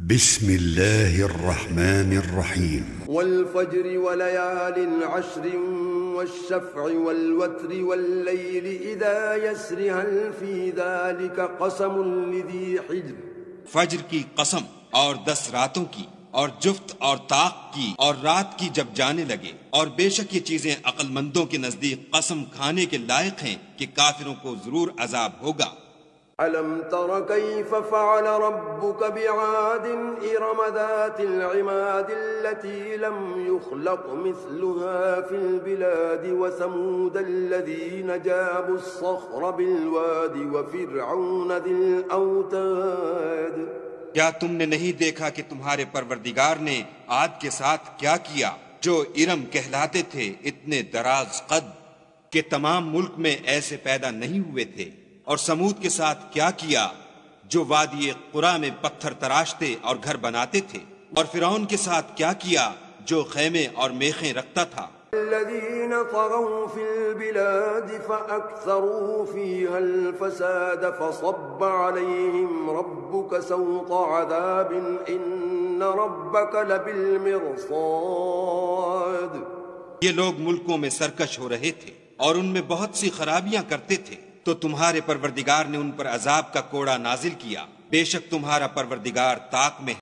بسم الله الرحمن الرحيم والفجر وليال عشر والشفع والوتر والليل إذا يسر هل في ذلك قسم لذي حجر فجر کی قسم اور 10 راتوں کی اور جفت اور طاق کی اور رات کی جب جانے لگے، اور بے شک یہ چیزیں عقل مندوں کے نزدیک قسم کھانے کے لائق ہیں کہ کافروں کو ضرور عذاب ہوگا۔ ألم تر كيف فعل ربك بعاد إرم ذات العماد التي لم يخلق مثلها في البلاد وثمود الذين جابوا الصخر بالواد وفرعون ذي الأوتاد۔ کیا تم نے نہیں دیکھا کہ تمہارے پروردگار نے عاد کے ساتھ کیا کیا جو ارم کہلاتے تھے اتنے دراز قد کہ تمام ملک میں ایسے پیدا نہیں ہوئے تھے، اور سمود کے ساتھ کیا کیا جو وادی قرا میں پتھر تراشتے اور گھر بناتے تھے، اور فرعون کے ساتھ کیا کیا جو خیمے اور میخیں رکھتا تھا۔ الذين طغوا في البلاد فأكثروا فيها الفساد فصب عليهم ربك سوط عذاب إن ربك لبالمرصاد۔ یہ لوگ ملکوں میں سرکش ہو رہے تھے اور ان میں بہت سی خرابیاں کرتے تھے، تو تمہارے پروردگار نے ان پر عذاب کا کوڑا نازل کیا، بے شک تمہارا پروردگار طاق میں